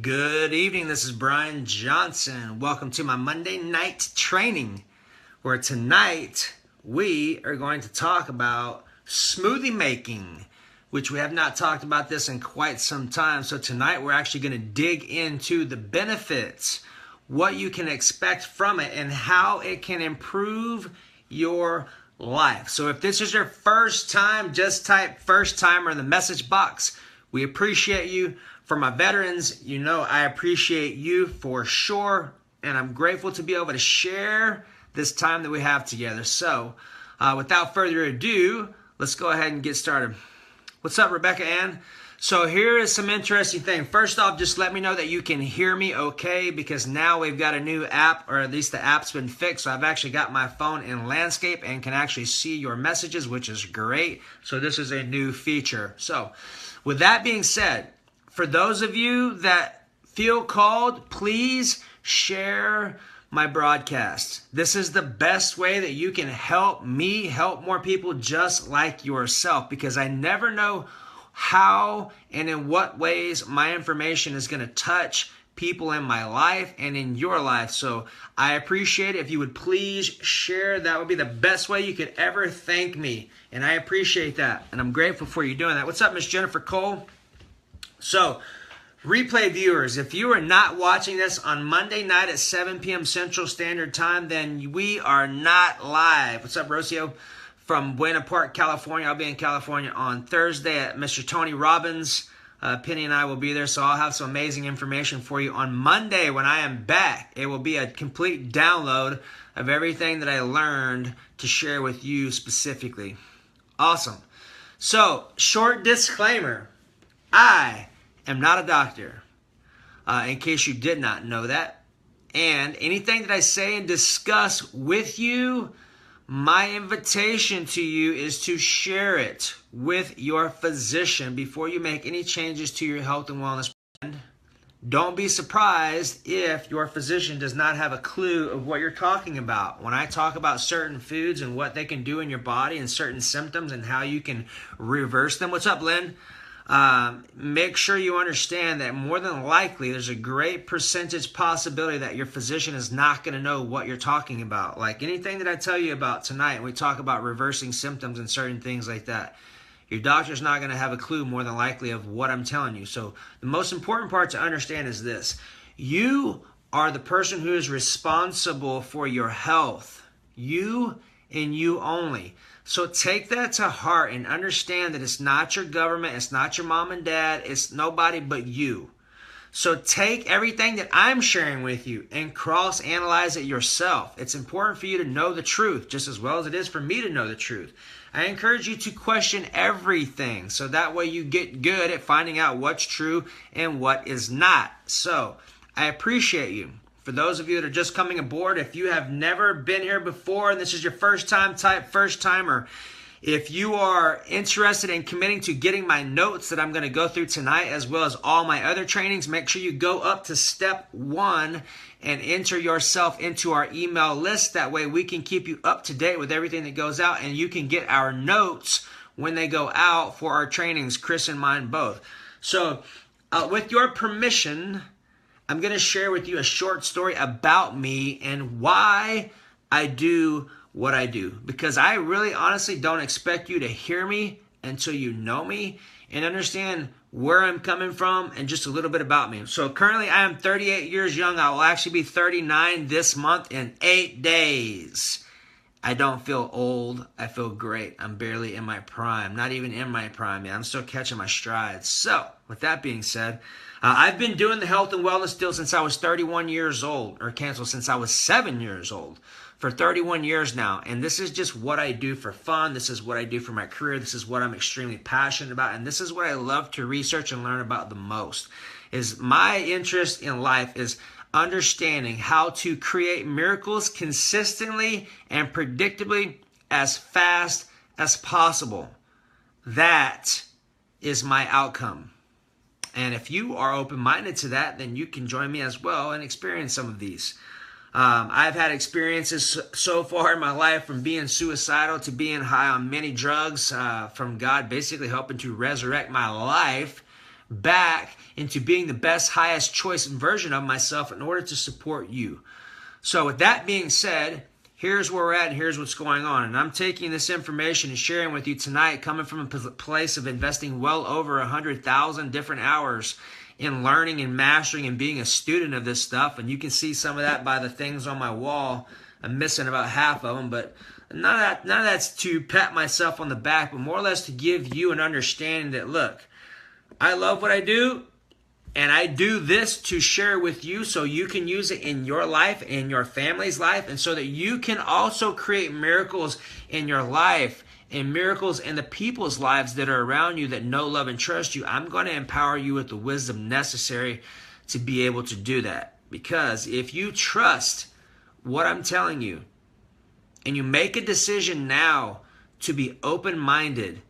Good evening, this is Brian Johnson. Welcome to my Monday night training, where tonight we are going to talk about smoothie making, which we have not talked about this in quite some time. So tonight we're actually going to dig into the benefits, what you can expect from it, and how it can improve your life. So if this is your first time, just type first timer in the message box. We appreciate you. For my veterans, you know I appreciate you for sure, and I'm grateful to be able to share this time that we have together. So, without further ado, let's go ahead and get started. What's up, Rebecca Ann? So here is some interesting thing. First off, just let me know that you can hear me okay, because now we've got a new app, or at least the app's been fixed. So I've actually got my phone in landscape and can actually see your messages, which is great. So this is a new feature. So with that being said, for those of you that feel called, please share my broadcast. This is the best way that you can help me help more people just like yourself, because I never know how and in what ways my information is going to touch people in my life and in your life. So I appreciate it if you would please share. That would be the best way you could ever thank me. And I appreciate that. And I'm grateful for you doing that. What's up, Miss Jennifer Cole? So, replay viewers, if you are not watching this on Monday night at 7 p.m. Central Standard Time, then we are not live. What's up, Rocio? From Buena Park, California. I'll be in California on Thursday at Mr. Tony Robbins. Penny and I will be there, so I'll have some amazing information for you on Monday when I am back. It will be a complete download of everything that I learned to share with you specifically. Awesome. So, short disclaimer. I am not a doctor, in case you did not know that. And anything that I say and discuss with you, my invitation to you is to share it with your physician before you make any changes to your health and wellness plan. Don't be surprised if your physician does not have a clue of what you're talking about. When I talk about certain foods and what they can do in your body and certain symptoms and how you can reverse them. What's up, Lynn? Make sure you understand that more than likely there's a great percentage possibility that your physician is not going to know what you're talking about. Like anything that I tell you about tonight, we talk about reversing symptoms and certain things like that. Your doctor's not going to have a clue more than likely of what I'm telling you. So the most important part to understand is this. You are the person who is responsible for your health. You and you only. So take that to heart and understand that it's not your government, it's not your mom and dad, it's nobody but you. So take everything that I'm sharing with you and cross-analyze it yourself. It's important for you to know the truth, just as well as it is for me to know the truth. I encourage you to question everything, so that way you get good at finding out what's true and what is not. So I appreciate you. For those of you that are just coming aboard, if you have never been here before and this is your first time, type first timer. If you are interested in committing to getting my notes that I'm going to go through tonight, as well as all my other trainings, make sure you go up to step 1 and enter yourself into our email list. That way we can keep you up to date with everything that goes out, and you can get our notes when they go out for our trainings, Chris and mine both. So with your permission, I'm going to share with you a short story about me and why I do what I do. Because I really honestly don't expect you to hear me until you know me and understand where I'm coming from and just a little bit about me. So currently I am 38 years young. I will actually be 39 this month in 8 days. I don't feel old. I feel great. I'm barely in my prime. Not even in my prime yet. I'm still catching my strides. So with that being said, I've been doing the health and wellness deal since I was 31 years old, or cancel since I was 7 years old, for 31 years now. And this is just what I do for fun. This is what I do for my career. This is what I'm extremely passionate about. And this is what I love to research and learn about the most. Is my interest in life is understanding how to create miracles consistently and predictably as fast as possible. That is my outcome. And if you are open-minded to that, then you can join me as well and experience some of these. I've had experiences so far in my life, from being suicidal to being high on many drugs, from God basically helping to resurrect my life back into being the best, highest choice and version of myself in order to support you. So with that being said, here's where we're at and here's what's going on. And I'm taking this information and sharing with you tonight coming from a place of investing well over 100,000 different hours in learning and mastering and being a student of this stuff. And you can see some of that by the things on my wall. I'm missing about half of them, but none of that's to pat myself on the back, but more or less to give you an understanding that, look, I love what I do, and I do this to share with you so you can use it in your life, in your family's life, and so that you can also create miracles in your life and miracles in the people's lives that are around you that know, love, and trust you. I'm going to empower you with the wisdom necessary to be able to do that. Because if you trust what I'm telling you, and you make a decision now to be open-minded,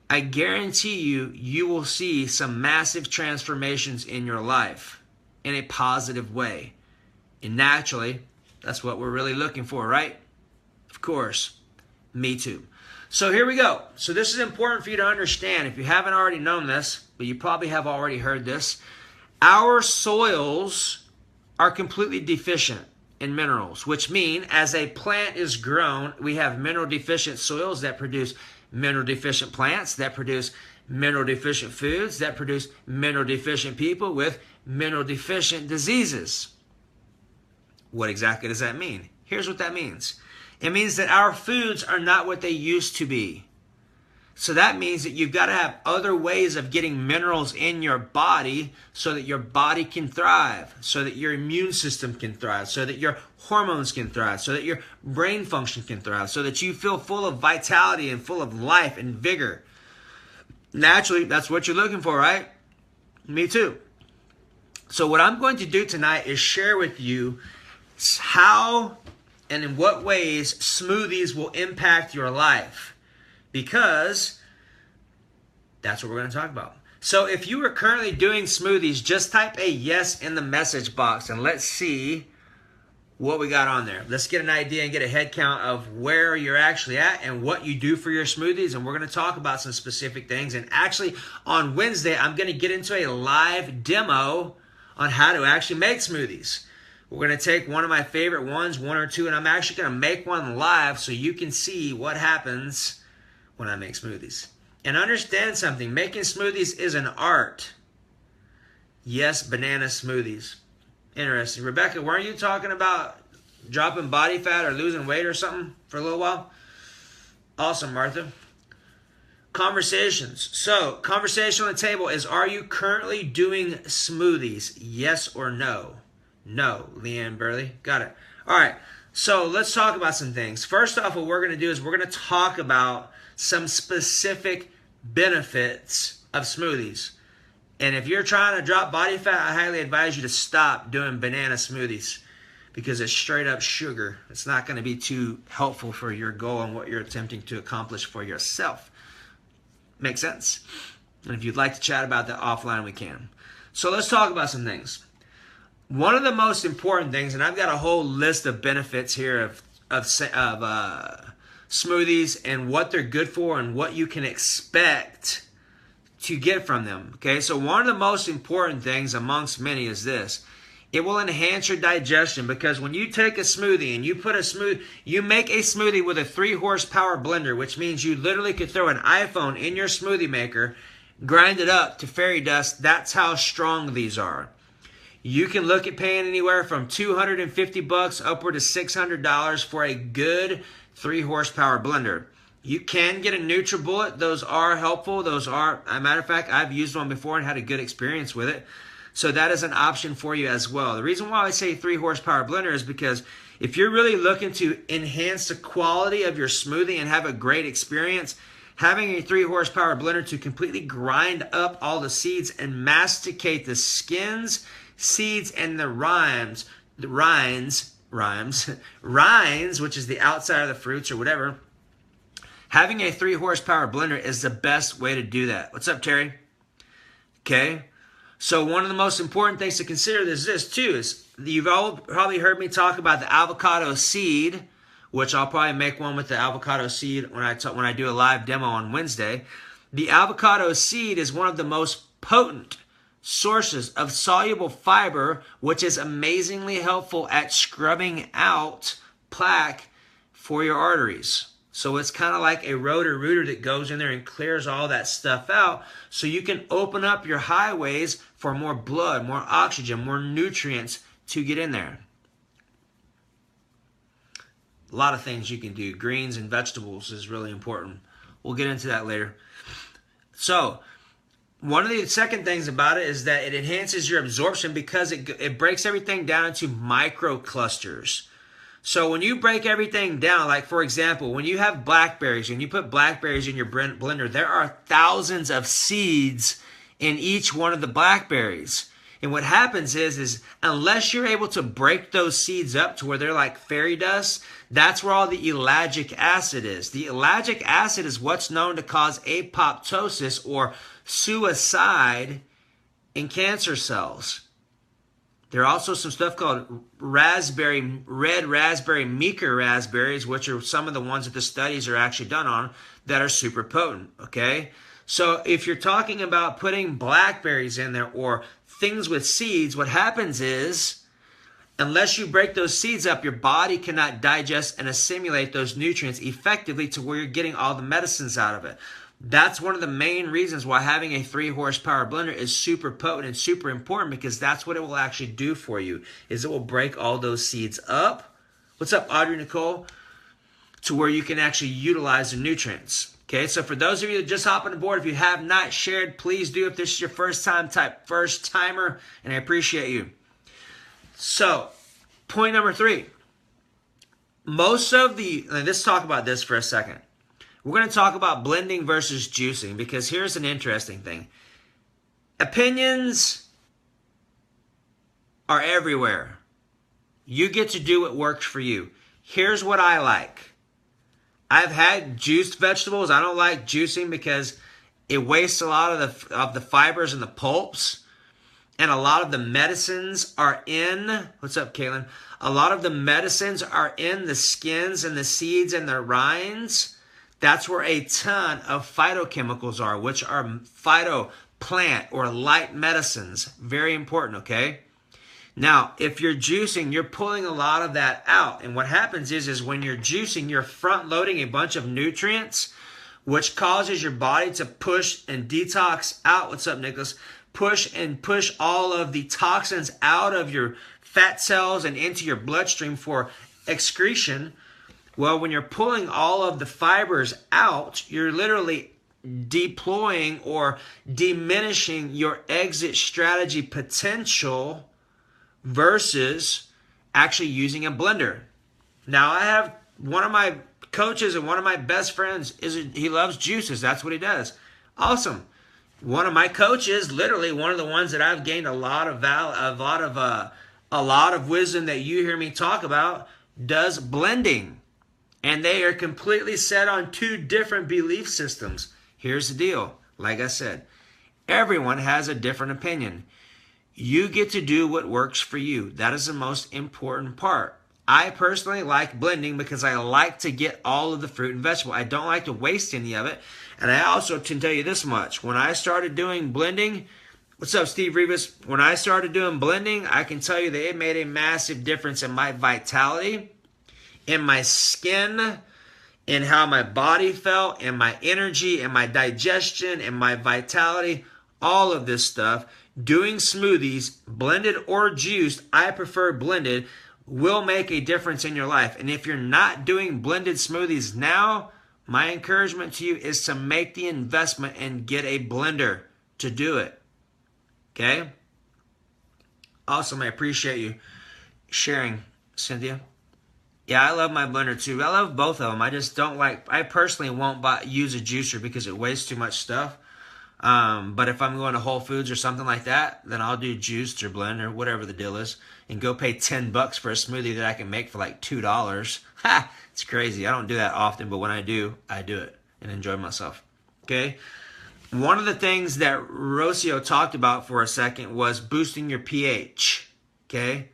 I guarantee you, you will see some massive transformations in your life in a positive way. And naturally, that's what we're really looking for, right? Of course, me too. So here we go. So this is important for you to understand. If you haven't already known this, but you probably have already heard this, our soils are completely deficient in minerals, which mean as a plant is grown, we have mineral deficient soils that produce mineral deficient plants, that produce mineral deficient foods, that produce mineral deficient people with mineral deficient diseases. What exactly does that mean? Here's what that means. It means that our foods are not what they used to be. So that means that you've got to have other ways of getting minerals in your body so that your body can thrive, so that your immune system can thrive, so that your hormones can thrive, so that your brain function can thrive, so that you feel full of vitality and full of life and vigor. Naturally, that's what you're looking for, right? Me too. So what I'm going to do tonight is share with you how and in what ways smoothies will impact your life. Because that's what we're going to talk about. So if you are currently doing smoothies, just type a yes in the message box and let's see what we got on there. Let's get an idea and get a head count of where you're actually at and what you do for your smoothies. And we're going to talk about some specific things. And actually on Wednesday, I'm going to get into a live demo on how to actually make smoothies. We're going to take one of my favorite ones, one or two, and I'm actually going to make one live so you can see what happens when I make smoothies. And understand something, making smoothies is an art. Yes, banana smoothies. Interesting. Rebecca, weren't you talking about dropping body fat or losing weight or something for a little while? Awesome, Martha. Conversations. So, conversation on the table is, are you currently doing smoothies? Yes or no? No, Leanne Burley. Got it. All right. So, let's talk about some things. First off, what we're going to do is we're going to talk about some specific benefits of smoothies. And if you're trying to drop body fat, I highly advise you to stop doing banana smoothies because it's straight up sugar. It's not going to be too helpful for your goal and what you're attempting to accomplish for yourself. Make sense? And if you'd like to chat about that offline, we can. So let's talk about some things. One of the most important things, and I've got a whole list of benefits here of smoothies and what they're good for and what you can expect to get from them. Okay, so one of the most important things amongst many is this. It will enhance your digestion because when you take a smoothie and you make a smoothie with a 3-horsepower blender, which means you literally could throw an iPhone in your smoothie maker, grind it up to fairy dust. That's how strong these are. You can look at paying anywhere from $250 upward to $600 for a good 3-horsepower blender. You can get a NutriBullet. Those are helpful. Those are, as a matter of fact, I've used one before and had a good experience with it. So that is an option for you as well. The reason why I say 3-horsepower blender is because if you're really looking to enhance the quality of your smoothie and have a great experience, having a 3-horsepower blender to completely grind up all the seeds and masticate the skins, seeds, and the rinds, which is the outside of the fruits or whatever. Having a 3-horsepower blender is the best way to do that. What's up, Terry? Okay. So one of the most important things to consider is this too. Is you've all probably heard me talk about the avocado seed, which I'll probably make one with the avocado seed when I do a live demo on Wednesday. The avocado seed is one of the most potent sources of soluble fiber, which is amazingly helpful at scrubbing out plaque for your arteries. So it's kind of like a rotor-rooter that goes in there and clears all that stuff out so you can open up your highways for more blood, more oxygen, more nutrients to get in there. A lot of things you can do. Greens and vegetables is really important. We'll get into that later. So one of the second things about it is that it enhances your absorption because it breaks everything down into micro clusters. So when you break everything down, like for example, when you have blackberries and you put blackberries in your blender, there are thousands of seeds in each one of the blackberries. And what happens is unless you're able to break those seeds up to where they're like fairy dust, that's where all the ellagic acid is. The ellagic acid is what's known to cause apoptosis or suicide in cancer cells. There are also some stuff called red raspberry meeker raspberries, which are some of the ones that the studies are actually done on that are super potent, okay? So if you're talking about putting blackberries in there or things with seeds, what happens is, unless you break those seeds up, your body cannot digest and assimilate those nutrients effectively to where you're getting all the medicines out of it. That's one of the main reasons why having a 3-horsepower blender is super potent and super important, because that's what it will actually do for you, is it will break all those seeds up. What's up, Audrey Nicole? To where you can actually utilize the nutrients. Okay, so for those of you that just hop on the board, if you have not shared, please do. If this is your first timer, and I appreciate you. So, point number 3. Let's talk about this for a second. We're going to talk about blending versus juicing, because here's an interesting thing. Opinions are everywhere. You get to do what works for you. Here's what I like. I've had juiced vegetables. I don't like juicing because it wastes a lot of the fibers and the pulps. And a lot of the medicines are in, what's up, Kaylin? A lot of the medicines are in the skins and the seeds and the rinds. That's where a ton of phytochemicals are, which are phytoplant or light medicines. Very important, okay? Now, if you're juicing, you're pulling a lot of that out. And what happens is when you're juicing, you're front-loading a bunch of nutrients, which causes your body to push and detox out. What's up, Nicholas? Push all of the toxins out of your fat cells and into your bloodstream for excretion. Well, when you're pulling all of the fibers out, you're literally deploying or diminishing your exit strategy potential versus actually using a blender. Now, I have one of my coaches and one of my best friends, he loves juices. That's what he does. Awesome. One of my coaches, literally one of the ones that I've gained a lot of wisdom that you hear me talk about, does blending. And they are completely set on 2 different belief systems. Here's the deal. Like I said, everyone has a different opinion. You get to do what works for you. That is the most important part. I personally like blending because I like to get all of the fruit and vegetable. I don't like to waste any of it. And I also can tell you this much. When I started doing blending, what's up, Steve Rivas? When I started doing blending, I can tell you that it made a massive difference in my vitality, in my skin, in how my body felt, in my energy, in my digestion, in my vitality, all of this stuff. Doing smoothies, blended or juiced, I prefer blended, will make a difference in your life. And if you're not doing blended smoothies now, my encouragement to you is to make the investment and get a blender to do it. Okay? Awesome. I appreciate you sharing, Cynthia. Yeah, I love my blender too. I love both of them. I just don't I personally won't use a juicer because it wastes too much stuff. But if I'm going to Whole Foods or something like that, then I'll do juiced or blend or whatever the deal is and go pay $10 for a smoothie that I can make for like $2. Ha! It's crazy. I don't do that often, but when I do it and enjoy myself. Okay? One of the things that Rocio talked about for a second was boosting your pH. Okay?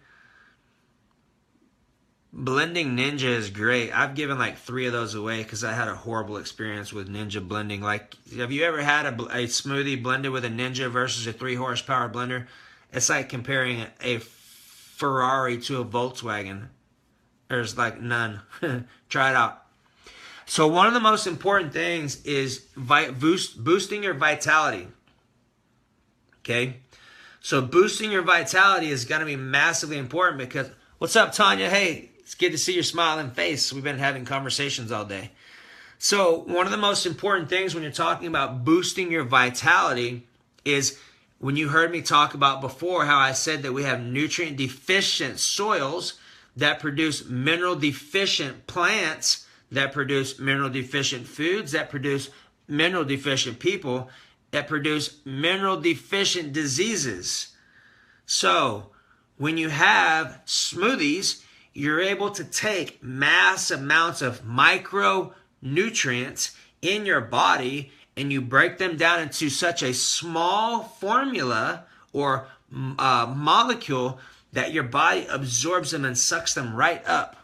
Blending Ninja is great. I've given like 3 of those away because I had a horrible experience with Ninja blending. Like, have you ever had a smoothie blended with a Ninja versus a 3 horsepower blender? It's like comparing a Ferrari to a Volkswagen. There's like none. Try it out. So one of the most important things is boosting your vitality. Okay? So boosting your vitality is going to be massively important because, what's up, Tanya? Hey, it's good to see your smiling face. We've been having conversations all day. So one of the most important things when you're talking about boosting your vitality is when you heard me talk about before how I said that we have nutrient deficient soils that produce mineral deficient plants, that produce mineral deficient foods, that produce mineral deficient people, that produce mineral deficient diseases. So when you have smoothies, you're able to take mass amounts of micronutrients in your body and you break them down into such a small formula or molecule that your body absorbs them and sucks them right up.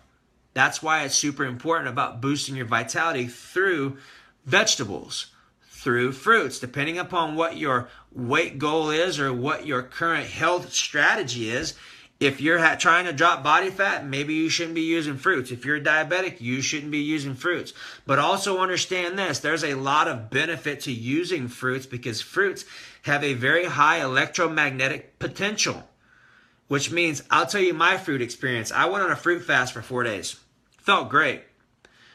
That's why it's super important about boosting your vitality through vegetables, through fruits, depending upon what your weight goal is or what your current health strategy is. If you're trying to drop body fat, maybe you shouldn't be using fruits. If you're diabetic, you shouldn't be using fruits. But also understand this, there's a lot of benefit to using fruits because fruits have a very high electromagnetic potential, which means, I'll tell you my fruit experience. I went on a fruit fast for 4 days. Felt great.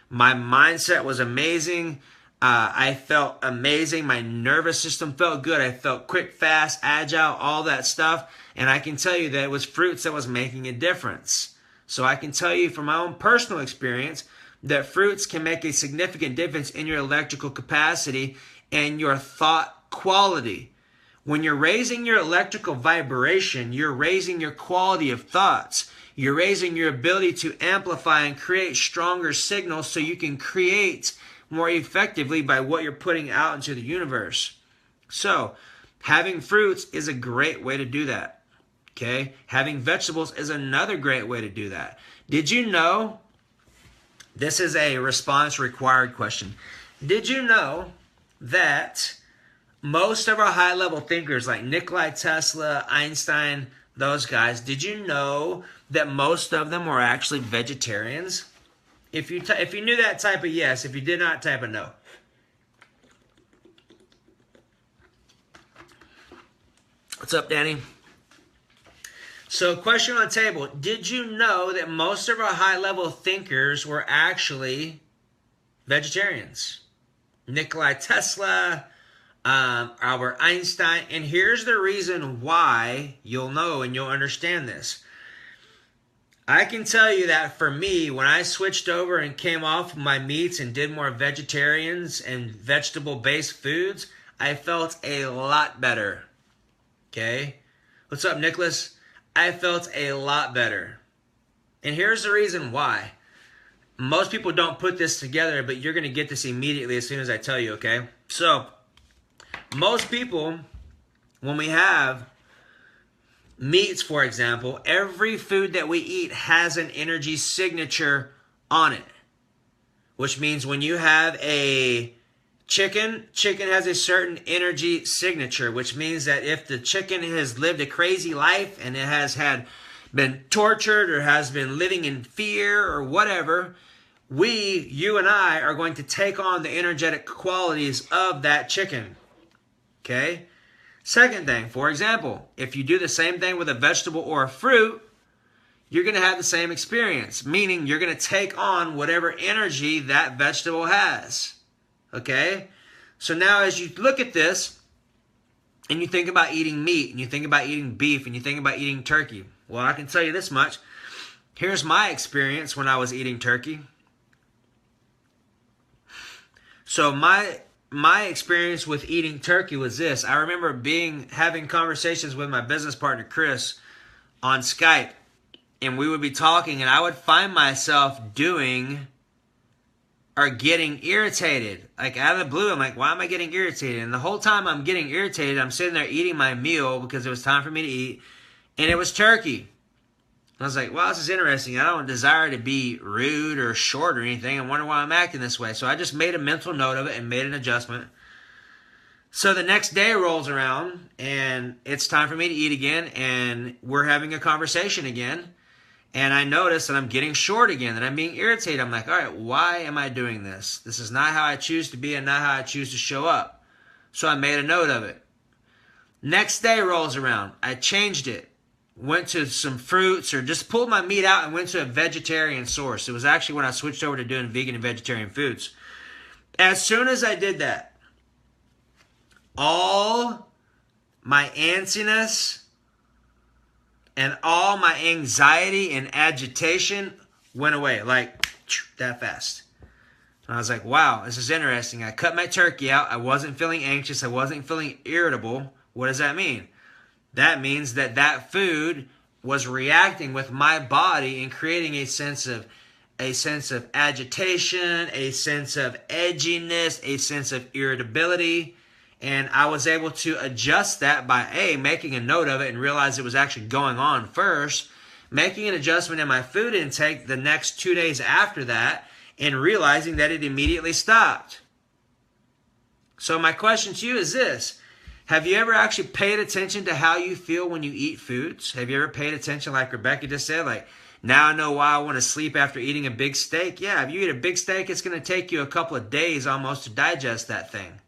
My mindset was amazing. I felt amazing. My nervous system felt good. I felt quick, fast, agile, all that stuff. And I can tell you that it was fruits that was making a difference. So I can tell you from my own personal experience that fruits can make a significant difference in your electrical capacity and your thought quality. When you're raising your electrical vibration, you're raising your quality of thoughts. You're raising your ability to amplify and create stronger signals so you can create more effectively by what you're putting out into the universe. So, having fruits is a great way to do that. Okay? Having vegetables is another great way to do that. Did you know, this is a response required question. Did you know that most of our high-level thinkers like Nikola Tesla, Einstein, those guys, did you know that most of them were actually vegetarians? If you knew that, type a yes. If you did not, type a no. What's up, Danny? So, question on the table. Did you know that most of our high-level thinkers were actually vegetarians? Nikola Tesla, Albert Einstein. And here's the reason why you'll know and you'll understand this. I can tell you that for me, when I switched over and came off my meats and did more vegetarians and vegetable-based foods, I felt a lot better. Okay? What's up, Nicholas? I felt a lot better. And here's the reason why. Most people don't put this together, but you're going to get this immediately as soon as I tell you, okay? So, most people, when we have meats, for example, every food that we eat has an energy signature on it. Which means when you have a chicken has a certain energy signature, which means that if the chicken has lived a crazy life and it has been tortured or has been living in fear or whatever, you and I are going to take on the energetic qualities of that chicken. Okay? Second thing, for example, if you do the same thing with a vegetable or a fruit, you're going to have the same experience, meaning you're going to take on whatever energy that vegetable has. Okay? So now as you look at this, and you think about eating meat, and you think about eating beef, and you think about eating turkey, well, I can tell you this much. Here's my experience when I was eating turkey. So my experience with eating turkey was this. I remember having conversations with my business partner, Chris, on Skype. And we would be talking, and I would find myself doing or getting irritated. Like, out of the blue, I'm like, why am I getting irritated? And the whole time I'm getting irritated, I'm sitting there eating my meal because it was time for me to eat. And it was turkey. I was like, well, this is interesting. I don't desire to be rude or short or anything. I wonder why I'm acting this way. So I just made a mental note of it and made an adjustment. So the next day rolls around, and it's time for me to eat again, and we're having a conversation again. And I notice that I'm getting short again, that I'm being irritated. I'm like, all right, why am I doing this? This is not how I choose to be and not how I choose to show up. So I made a note of it. Next day rolls around. I changed it. Went to some fruits, or just pulled my meat out and went to a vegetarian source. It was actually when I switched over to doing vegan and vegetarian foods. As soon as I did that, all my antsiness and all my anxiety and agitation went away like that fast. And I was like, wow, this is interesting. I cut my turkey out. I wasn't feeling anxious. I wasn't feeling irritable. What does that mean? That means that that food was reacting with my body and creating a sense of agitation, a sense of edginess, a sense of irritability. And I was able to adjust that by making a note of it and realize it was actually going on first, making an adjustment in my food intake the next 2 days after that, and realizing that it immediately stopped. So my question to you is this. Have you ever actually paid attention to how you feel when you eat foods? Have you ever paid attention, like Rebecca just said, like, now I know why I want to sleep after eating a big steak? Yeah, if you eat a big steak, it's going to take you a couple of days almost to digest that thing.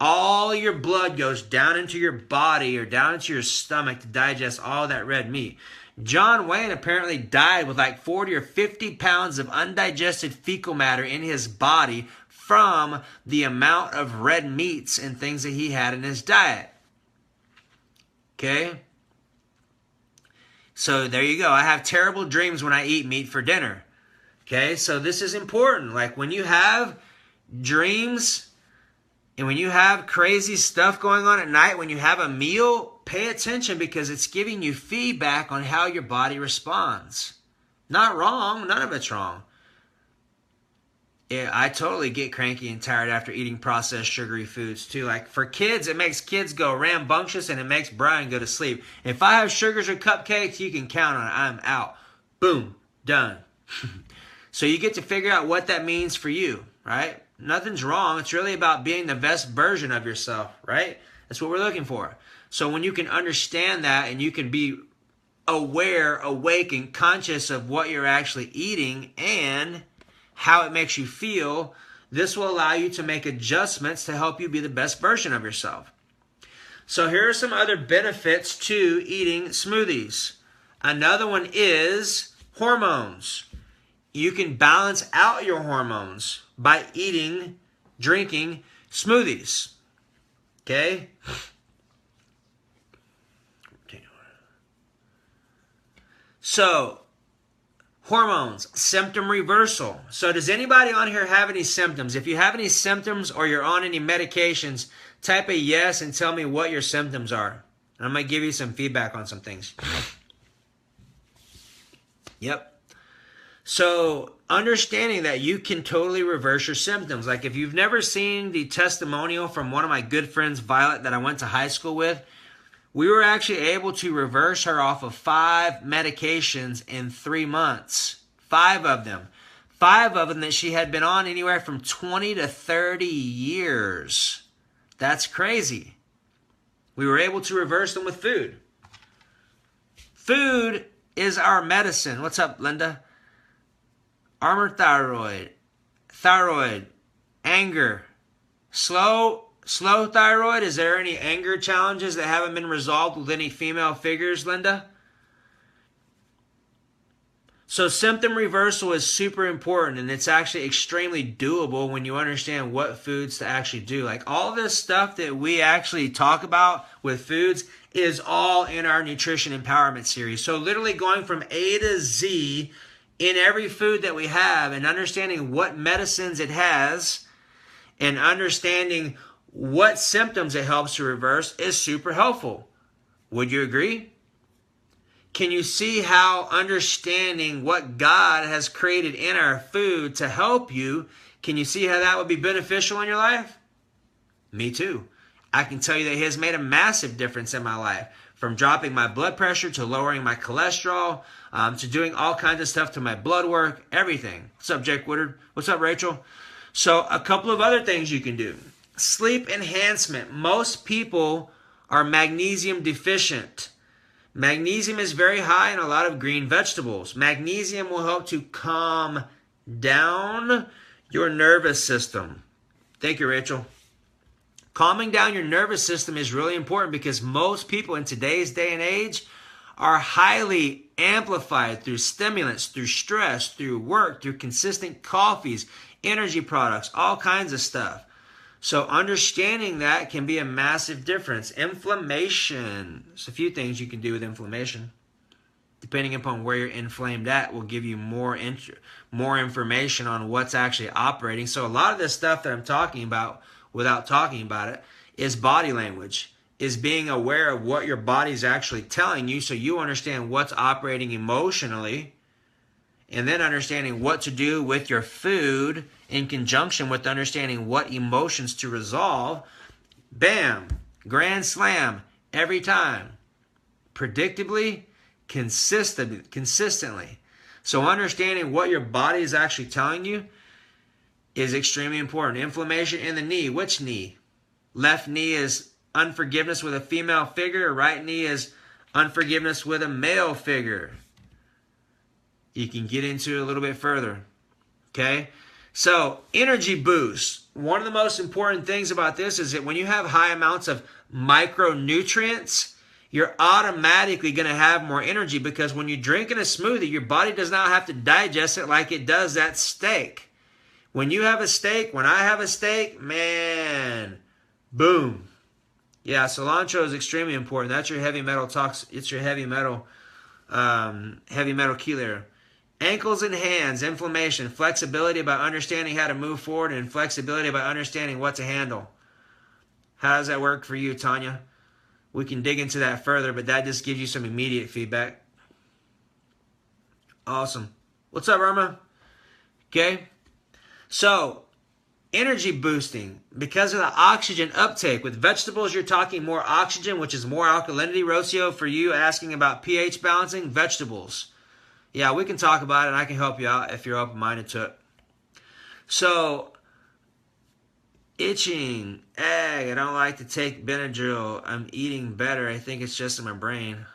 All your blood goes down into your body or down into your stomach to digest all that red meat. John Wayne apparently died with like 40 or 50 pounds of undigested fecal matter in his body from the amount of red meats and things that he had in his diet. Okay? So there you go. I have terrible dreams when I eat meat for dinner. Okay? So this is important. Like when you have dreams and when you have crazy stuff going on at night, when you have a meal, pay attention because it's giving you feedback on how your body responds. Not wrong. None of it's wrong. Yeah, I totally get cranky and tired after eating processed sugary foods too. Like for kids, it makes kids go rambunctious and it makes Brian go to sleep. If I have sugars or cupcakes, you can count on it. I'm out. Boom. Done. So you get to figure out what that means for you, right? Nothing's wrong. It's really about being the best version of yourself, right? That's what we're looking for. So when you can understand that and you can be aware, awake, and conscious of what you're actually eating and how it makes you feel, this will allow you to make adjustments to help you be the best version of yourself. So here are some other benefits to eating smoothies. Another one is hormones. You can balance out your hormones by drinking smoothies. Okay? So, hormones, symptom reversal. So does anybody on here have any symptoms? If you have any symptoms or you're on any medications, type a yes and tell me what your symptoms are. And I'm going to give you some feedback on some things. Yep. So understanding that you can totally reverse your symptoms. Like if you've never seen the testimonial from one of my good friends, Violet, that I went to high school with, we were actually able to reverse her off of 5 medications in 3 months. 5 of them. 5 of them that she had been on anywhere from 20 to 30 years. That's crazy. We were able to reverse them with food. Food is our medicine. What's up, Linda? Armored thyroid, anger, slow thyroid. Is there any anger challenges that haven't been resolved with any female figures, Linda? So symptom reversal is super important, and it's actually extremely doable when you understand what foods to actually do. Like all this stuff that we actually talk about with foods is all in our nutrition empowerment series. So literally going from A to Z in every food that we have and understanding what medicines it has and understanding what symptoms it helps to reverse is super helpful. Would you agree? Can you see how understanding what God has created in our food to help you, can you see how that would be beneficial in your life? Me too. I can tell you that it has made a massive difference in my life. from dropping my blood pressure to lowering my cholesterol, to doing all kinds of stuff to my blood work, everything. What's up, Jake Woodard? What's up, Rachel? So a couple of other things you can do. Sleep enhancement. Most people are magnesium deficient. Magnesium is very high in a lot of green vegetables. Magnesium will help to calm down your nervous system. Thank you, Rachel. Calming down your nervous system is really important because most people in today's day and age are highly amplified through stimulants, through stress, through work, through consistent coffees, energy products, all kinds of stuff. So understanding that can be a massive difference. Inflammation. There's a few things you can do with inflammation. Depending upon where you're inflamed at will give you more information on what's actually operating. So a lot of this stuff that I'm talking about without talking about it is body language, is being aware of what your body's actually telling you so you understand what's operating emotionally, and then understanding what to do with your food in conjunction with understanding what emotions to resolve. Bam! Grand slam every time. Predictably, consistently. So understanding what your body is actually telling you is extremely important. Inflammation in the knee. Which knee? Left knee is unforgiveness with a female figure. Right knee is unforgiveness with a male figure. You can get into it a little bit further. Okay? So, energy boost. One of the most important things about this is that when you have high amounts of micronutrients, you're automatically going to have more energy because when you're drinking a smoothie, your body does not have to digest it like it does that steak. When you have a steak, when I have a steak, man, boom. Yeah, cilantro is extremely important. That's your heavy metal it's your heavy metal chelator. Ankles and hands, inflammation, flexibility about understanding how to move forward, and flexibility about understanding what to handle. How does that work for you, Tanya? We can dig into that further, but that just gives you some immediate feedback. Awesome. What's up, Irma? Okay. So, energy boosting. Because of the oxygen uptake. With vegetables, you're talking more oxygen, which is more alkalinity. Rocio, for you asking about pH balancing, vegetables. Yeah, we can talk about it, and I can help you out if you're open-minded to it. So, itching, I don't like to take Benadryl. I'm eating better. I think it's just in my brain.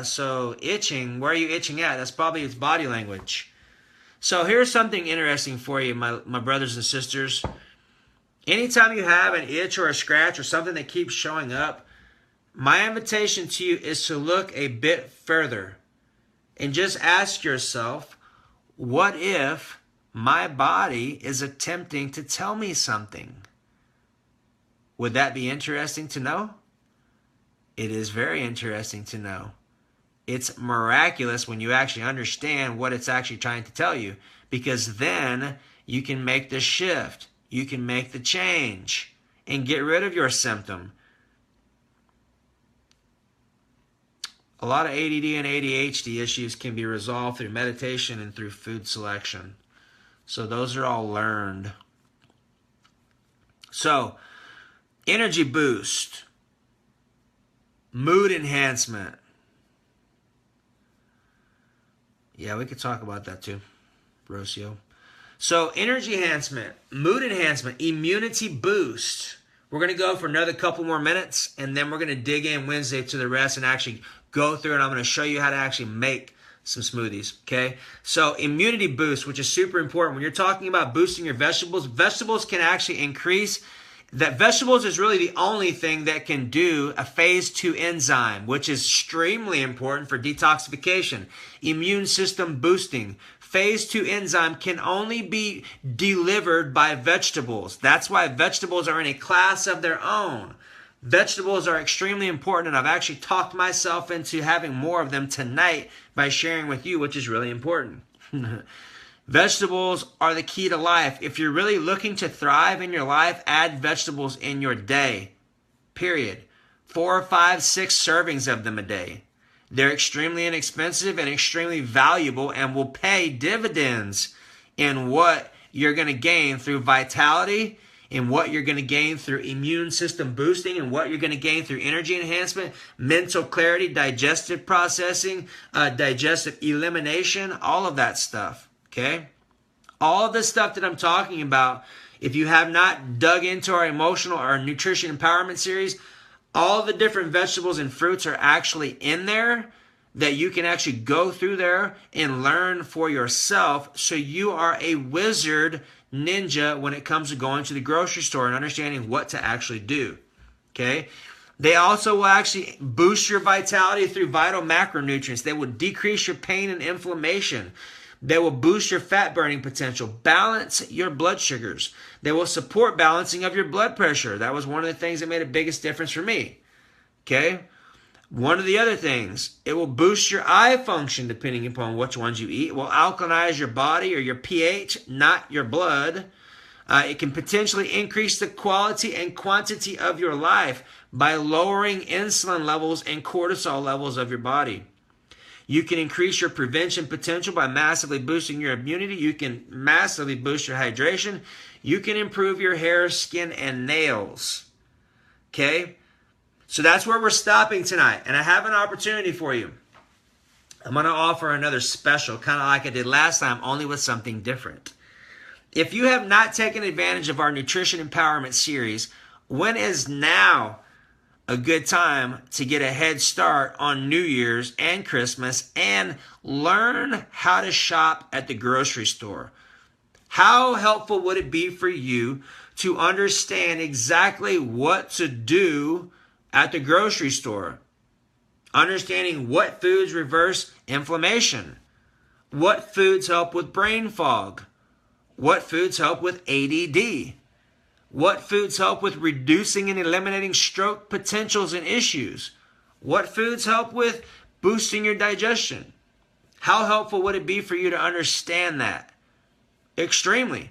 So, itching, where are you itching at? That's probably its body language. So, here's something interesting for you, my brothers and sisters. Anytime you have an itch or a scratch or something that keeps showing up, my invitation to you is to look a bit further. And just ask yourself, what if my body is attempting to tell me something? Would that be interesting to know? It is very interesting to know. It's miraculous when you actually understand what it's actually trying to tell you, because then you can make the shift. You can make the change and get rid of your symptom. A lot of ADD and ADHD issues can be resolved through meditation and through food selection. So those are all learned. So, energy boost, mood enhancement. Yeah, we could talk about that too, Rocio. So, energy enhancement, mood enhancement, immunity boost. We're going to go for another couple more minutes, and then we're going to dig in Wednesday to the rest and actually go through, and I'm going to show you how to actually make some smoothies, okay? So immunity boost, which is super important. When you're talking about boosting your vegetables, vegetables can actually increase. That vegetables is really the only thing that can do a phase 2 enzyme, which is extremely important for detoxification, immune system boosting. Phase 2 enzyme can only be delivered by vegetables. That's why vegetables are in a class of their own. Vegetables are extremely important, and I've actually talked myself into having more of them tonight by sharing with you, which is really important. Vegetables are the key to life. If you're really looking to thrive in your life, add vegetables in your day. Period. 4, 5, 6 servings of them a day. They're extremely inexpensive and extremely valuable and will pay dividends in what you're going to gain through vitality and what you're going to gain through immune system boosting and what you're going to gain through energy enhancement, mental clarity, digestive processing, digestive elimination, all of that stuff, okay? All of the stuff that I'm talking about, if you have not dug into our emotional or nutrition empowerment series, all the different vegetables and fruits are actually in there that you can actually go through there and learn for yourself, so you are a wizard ninja when it comes to going to the grocery store and understanding what to actually do, okay? They also will actually boost your vitality through vital macronutrients. They will decrease your pain and inflammation. They will boost your fat burning potential, balance your blood sugars. They will support balancing of your blood pressure. That was one of the things that made the biggest difference for me, okay? One of the other things, it will boost your eye function depending upon which ones you eat. It will alkalinize your body or your pH, not your blood. It can potentially increase the quality and quantity of your life by lowering insulin levels and cortisol levels of your body. You can increase your prevention potential by massively boosting your immunity. You can massively boost your hydration. You can improve your hair, skin, and nails. Okay? So that's where we're stopping tonight. And I have an opportunity for you. I'm going to offer another special, kind of like I did last time, only with something different. If you have not taken advantage of our Nutrition Empowerment series, when is now a good time to get a head start on New Year's and Christmas and learn how to shop at the grocery store? How helpful would it be for you to understand exactly what to do at the grocery store? Understanding what foods reverse inflammation, what foods help with brain fog, what foods help with ADD, what foods help with reducing and eliminating stroke potentials and issues, what foods help with boosting your digestion. How helpful would it be for you to understand that? Extremely.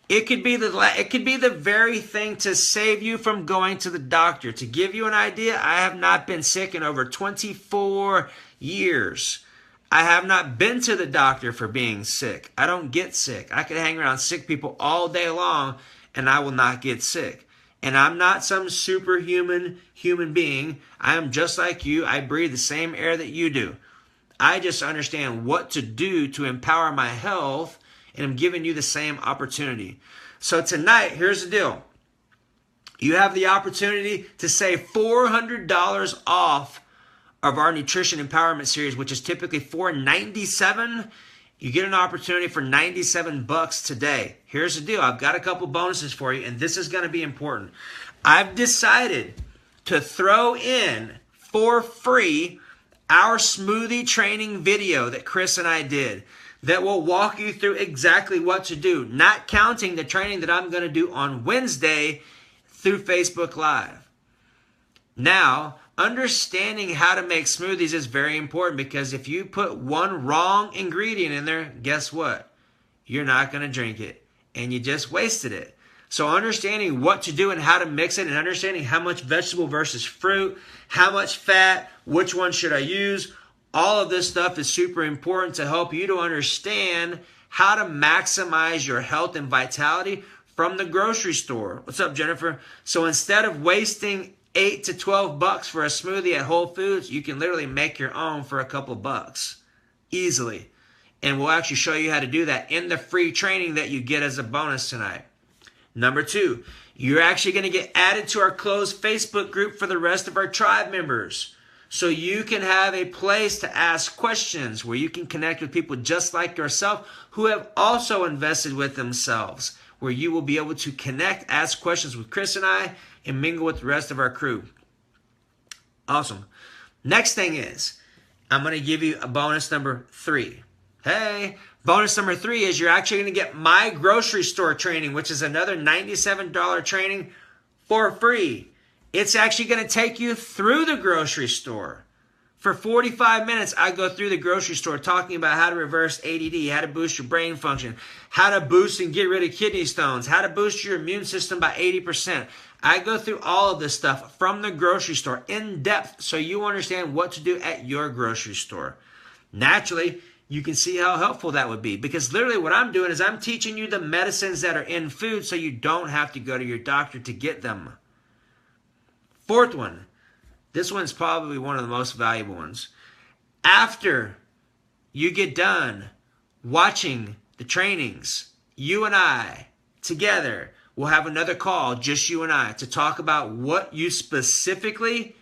It could be the very thing to save you from going to the doctor. To give you an idea, I have not been sick in over 24 years. I have not been to the doctor for being sick. I don't get sick. I can hang around sick people all day long and I will not get sick. And I'm not some superhuman human being. I am just like you. I breathe the same air that you do. I just understand what to do to empower my health, and I'm giving you the same opportunity. So tonight, here's the deal. You have the opportunity to save $400 off of our Nutrition Empowerment series, which is typically $497. You get an opportunity for $97 today. Here's the deal. I've got a couple bonuses for you, and this is going to be important. I've decided to throw in for free our smoothie training video that Chris and I did that will walk you through exactly what to do, not counting the training that I'm going to do on Wednesday through Facebook Live. Now, understanding how to make smoothies is very important, because if you put one wrong ingredient in there, guess what? You're not going to drink it, and you just wasted it. So understanding what to do and how to mix it, and understanding how much vegetable versus fruit, how much fat, which one should I use, all of this stuff is super important to help you to understand how to maximize your health and vitality from the grocery store. What's up, Jennifer? So instead of wasting $8 to $12 for a smoothie at Whole Foods, you can literally make your own for a couple bucks easily. And we'll actually show you how to do that in the free training that you get as a bonus tonight. Number 2, you're actually going to get added to our closed Facebook group for the rest of our tribe members. So you can have a place to ask questions where you can connect with people just like yourself who have also invested with themselves, where you will be able to connect, ask questions with Chris and I, and mingle with the rest of our crew. Awesome. Next thing is, I'm going to give you a bonus number 3. Hey, bonus number 3 is you're actually going to get my grocery store training, which is another $97 training for free. It's actually going to take you through the grocery store. For 45 minutes, I go through the grocery store talking about how to reverse ADD, how to boost your brain function, how to boost and get rid of kidney stones, how to boost your immune system by 80%. I go through all of this stuff from the grocery store in depth so you understand what to do at your grocery store. Naturally, you can see how helpful that would be. Because literally what I'm doing is I'm teaching you the medicines that are in food so you don't have to go to your doctor to get them. Fourth one. This one's probably one of the most valuable ones. After you get done watching the trainings, you and I together will have another call, just you and I, to talk about what you specifically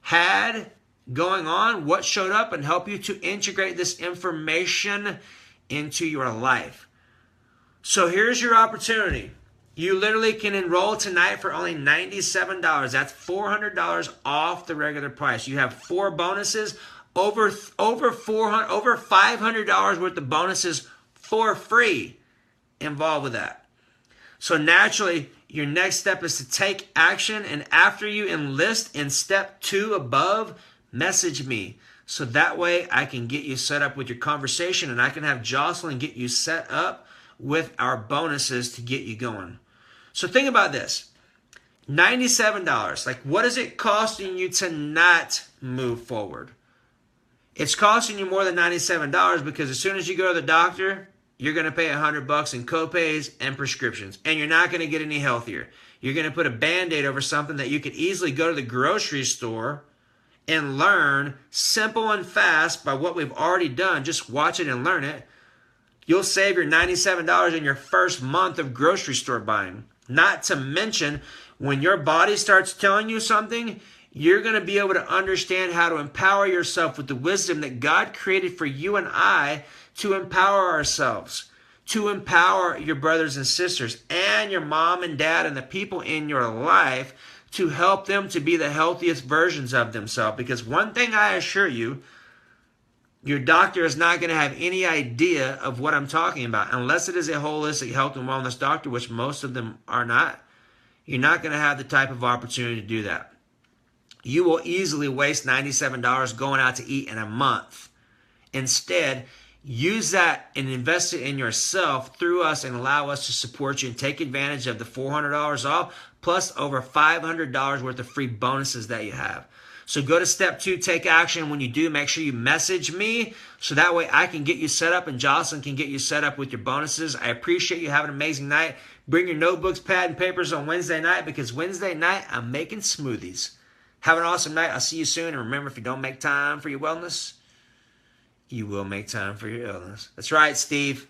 had going on, what showed up, and help you to integrate this information into your life. So here's your opportunity. You literally can enroll tonight for only $97. That's $400 off the regular price. You have 4 bonuses, over $500 worth of bonuses for free involved with that. So naturally, your next step is to take action, and after you enlist in step 2 above, message me. So that way I can get you set up with your conversation, and I can have Jocelyn get you set up with our bonuses to get you going. So think about this. $97. Like, what is it costing you to not move forward? It's costing you more than $97 because as soon as you go to the doctor, you're going to pay $100 in copays and prescriptions, and you're not going to get any healthier. You're going to put a Band-Aid over something that you could easily go to the grocery store and learn simple and fast by what we've already done. Just watch it and learn it. You'll save your $97 in your first month of grocery store buying. Not to mention, when your body starts telling you something, you're going to be able to understand how to empower yourself with the wisdom that God created for you and I to empower ourselves, to empower your brothers and sisters and your mom and dad and the people in your life to help them to be the healthiest versions of themselves. Because one thing I assure you, your doctor is not going to have any idea of what I'm talking about. Unless it is a holistic health and wellness doctor, which most of them are not, you're not going to have the type of opportunity to do that. You will easily waste $97 going out to eat in a month. Instead, use that and invest it in yourself through us and allow us to support you and take advantage of the $400 off plus over $500 worth of free bonuses that you have. So go to step 2, take action. When you do, make sure you message me so that way I can get you set up and Jocelyn can get you set up with your bonuses. I appreciate you. Have an amazing night. Bring your notebooks, pad, and papers on Wednesday night because Wednesday night I'm making smoothies. Have an awesome night. I'll see you soon. And remember, if you don't make time for your wellness, you will make time for your illness. That's right, Steve.